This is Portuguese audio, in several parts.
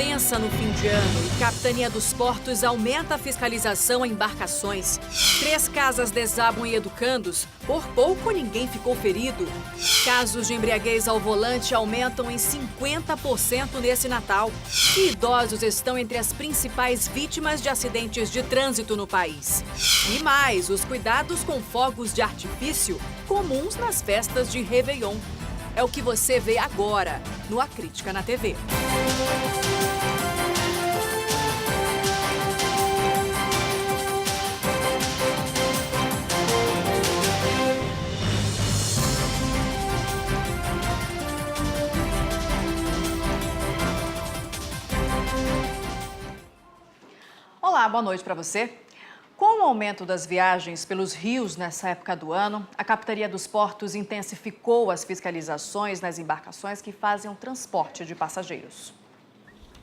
intensa no fim de ano e Capitania dos Portos aumenta a fiscalização a embarcações. 3 casas desabam em educandos, por pouco ninguém ficou ferido. Casos de embriaguez ao volante aumentam em 50% nesse Natal. E idosos estão entre as principais vítimas de acidentes de trânsito no país. E mais, os cuidados com fogos de artifício comuns nas festas de Réveillon. É o que você vê agora no A Crítica na TV. Olá, boa noite para você. Com o aumento das viagens pelos rios nessa época do ano, a Capitania dos Portos intensificou as fiscalizações nas embarcações que fazem o transporte de passageiros.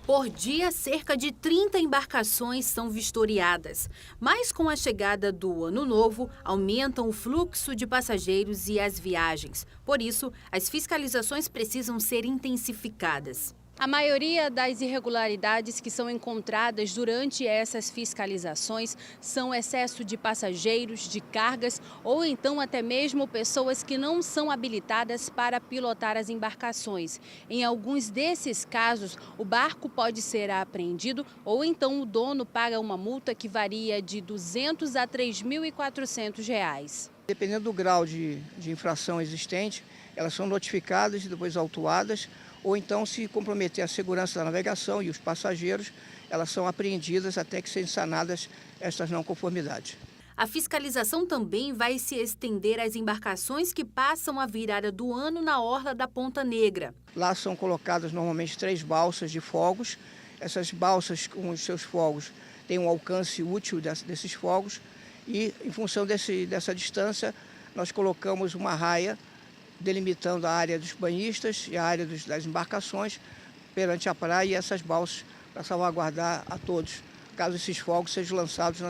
Por dia, cerca de 30 embarcações são vistoriadas. Mas com a chegada do Ano Novo, aumentam o fluxo de passageiros e as viagens. Por isso, as fiscalizações precisam ser intensificadas. A maioria das irregularidades que são encontradas durante essas fiscalizações são excesso de passageiros, de cargas ou então até mesmo pessoas que não são habilitadas para pilotar as embarcações. Em alguns desses casos, o barco pode ser apreendido ou então o dono paga uma multa que varia de R$ 200 a R$ 3.400. Dependendo do grau de infração existente, elas são notificadas e depois autuadas, ou então, se comprometer a segurança da navegação e os passageiros, elas são apreendidas até que sejam sanadas estas não conformidades. A fiscalização também vai se estender às embarcações que passam a virada do ano na orla da Ponta Negra. Lá são colocadas normalmente 3 balsas de fogos. Essas balsas com os seus fogos têm um alcance útil desses fogos e, em função dessa distância, nós colocamos uma raia delimitando a área dos banhistas e a área das embarcações perante a praia e essas balsas para salvaguardar a todos, caso esses fogos sejam lançados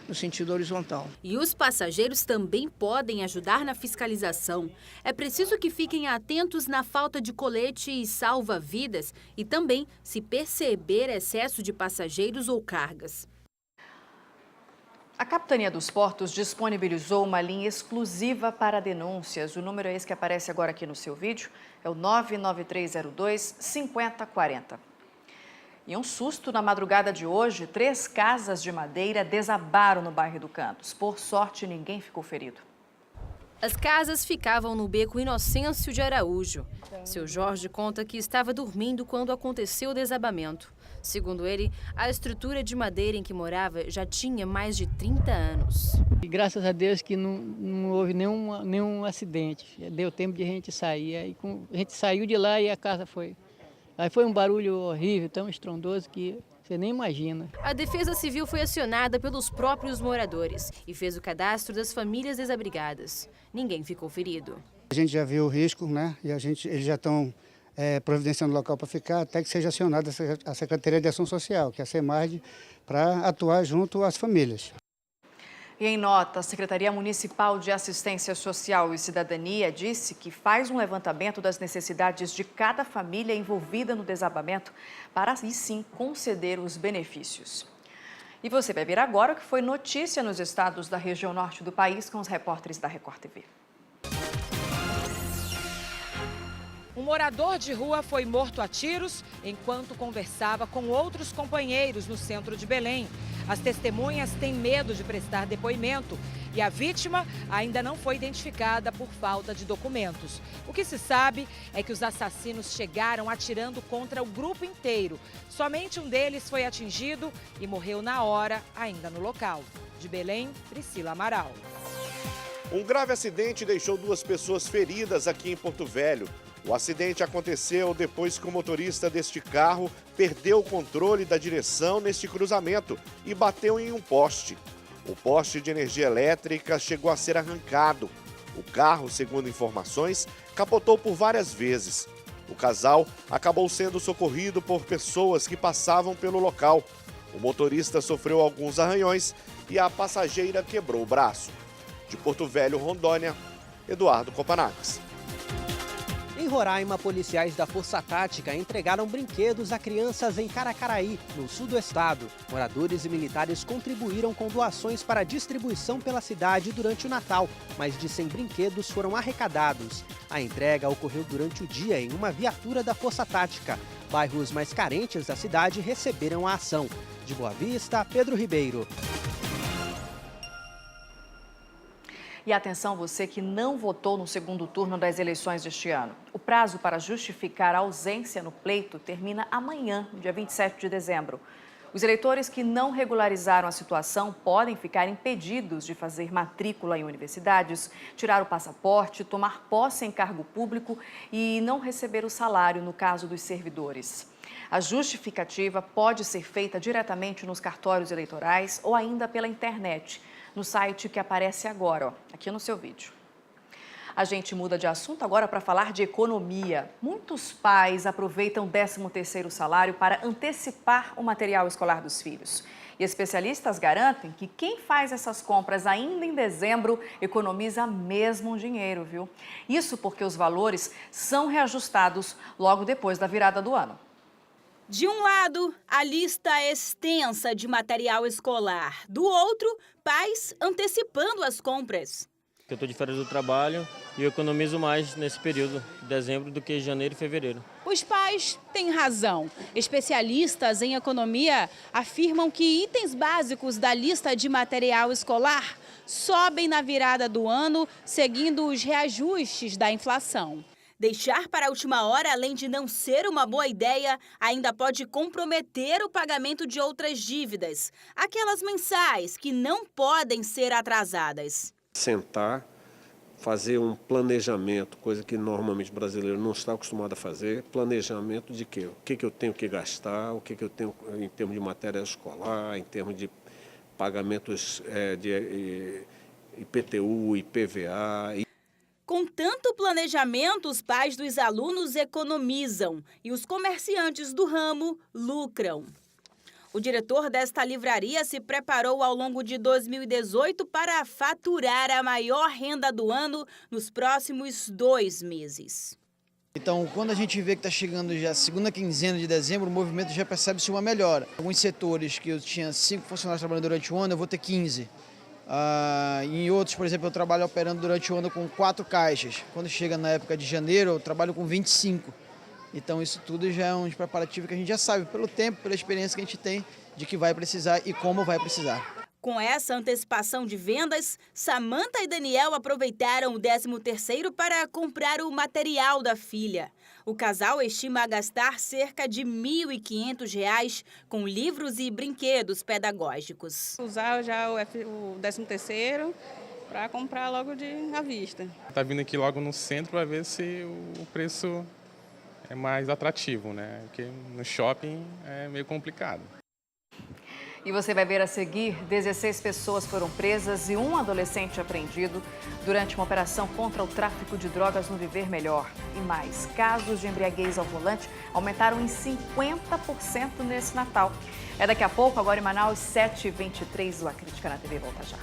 no sentido horizontal. E os passageiros também podem ajudar na fiscalização. É preciso que fiquem atentos na falta de colete e salva-vidas e também se perceber excesso de passageiros ou cargas. A Capitania dos Portos disponibilizou uma linha exclusiva para denúncias. O número é esse que aparece agora aqui no seu vídeo, é o 99302-5040. E um susto na madrugada de hoje, 3 casas de madeira desabaram no bairro Educandos. Por sorte, ninguém ficou ferido. As casas ficavam no beco Inocêncio de Araújo. Seu Jorge conta que estava dormindo quando aconteceu o desabamento. Segundo ele, a estrutura de madeira em que morava já tinha mais de 30 anos. E graças a Deus que não houve nenhum acidente. Deu tempo de a gente sair. Aí a gente saiu de lá e a casa foi. Aí foi um barulho horrível, tão estrondoso que você nem imagina. A Defesa Civil foi acionada pelos próprios moradores e fez o cadastro das famílias desabrigadas. Ninguém ficou ferido. A gente já viu o risco, né? E eles já estão providenciando local para ficar até que seja acionada a Secretaria de Ação Social, que é a SEMARD, para atuar junto às famílias. E em nota, a Secretaria Municipal de Assistência Social e Cidadania disse que faz um levantamento das necessidades de cada família envolvida no desabamento para, aí sim, conceder os benefícios. E você vai ver agora o que foi notícia nos estados da região norte do país com os repórteres da Record TV. Um morador de rua foi morto a tiros enquanto conversava com outros companheiros no centro de Belém. As testemunhas têm medo de prestar depoimento e a vítima ainda não foi identificada por falta de documentos. O que se sabe é que os assassinos chegaram atirando contra o grupo inteiro. Somente um deles foi atingido e morreu na hora, ainda no local. De Belém, Priscila Amaral. Um grave acidente deixou 2 pessoas feridas aqui em Porto Velho. O acidente aconteceu depois que o motorista deste carro perdeu o controle da direção neste cruzamento e bateu em um poste. O poste de energia elétrica chegou a ser arrancado. O carro, segundo informações, capotou por várias vezes. O casal acabou sendo socorrido por pessoas que passavam pelo local. O motorista sofreu alguns arranhões e a passageira quebrou o braço. De Porto Velho, Rondônia, Eduardo Copanax. Em Roraima, policiais da Força Tática entregaram brinquedos a crianças em Caracaraí, no sul do estado. Moradores e militares contribuíram com doações para distribuição pela cidade durante o Natal. Mais de 100 brinquedos foram arrecadados. A entrega ocorreu durante o dia em uma viatura da Força Tática. Bairros mais carentes da cidade receberam a ação. De Boa Vista, Pedro Ribeiro. E atenção, você que não votou no segundo turno das eleições deste ano. O prazo para justificar a ausência no pleito termina amanhã, dia 27 de dezembro. Os eleitores que não regularizaram a situação podem ficar impedidos de fazer matrícula em universidades, tirar o passaporte, tomar posse em cargo público e não receber o salário no caso dos servidores. A justificativa pode ser feita diretamente nos cartórios eleitorais ou ainda pela internet, no site que aparece agora, aqui no seu vídeo. A gente muda de assunto agora para falar de economia. Muitos pais aproveitam o 13º salário para antecipar o material escolar dos filhos. E especialistas garantem que quem faz essas compras ainda em dezembro economiza mesmo um dinheiro, viu? Isso porque os valores são reajustados logo depois da virada do ano. De um lado, a lista extensa de material escolar. Do outro, pais antecipando as compras. Eu estou de férias do trabalho e eu economizo mais nesse período de dezembro do que janeiro e fevereiro. Os pais têm razão. Especialistas em economia afirmam que itens básicos da lista de material escolar sobem na virada do ano, seguindo os reajustes da inflação. Deixar para a última hora, além de não ser uma boa ideia, ainda pode comprometer o pagamento de outras dívidas, aquelas mensais que não podem ser atrasadas. Sentar, fazer um planejamento, coisa que normalmente o brasileiro não está acostumado a fazer, planejamento de quê? O que eu tenho que gastar, o que eu tenho em termos de matéria escolar, em termos de pagamentos de IPTU, IPVA. Com tanto planejamento, os pais dos alunos economizam e os comerciantes do ramo lucram. O diretor desta livraria se preparou ao longo de 2018 para faturar a maior renda do ano nos próximos 2 meses. Então, quando a gente vê que está chegando já a segunda quinzena de dezembro, o movimento já percebe-se uma melhora. Alguns setores que eu tinha 5 funcionários trabalhando durante o ano, eu vou ter 15. Em outros, por exemplo, eu trabalho operando durante o ano com 4 caixas. Quando chega na época de janeiro, eu trabalho com 25. Então isso tudo já é um preparativo que a gente já sabe, pelo tempo, pela experiência que a gente tem, de que vai precisar e como vai precisar. Com essa antecipação de vendas, Samanta e Daniel aproveitaram o 13º para comprar o material da filha. O casal estima gastar cerca de R$ 1.500 com livros e brinquedos pedagógicos. Usar já o 13º para comprar logo à vista. Está vindo aqui logo no centro para ver se o preço é mais atrativo, né? Porque no shopping é meio complicado. E você vai ver a seguir, 16 pessoas foram presas e um adolescente apreendido durante uma operação contra o tráfico de drogas no Viver Melhor. E mais, casos de embriaguez ao volante aumentaram em 50% nesse Natal. É daqui a pouco, agora em Manaus, 7h23, o A Crítica na TV volta já.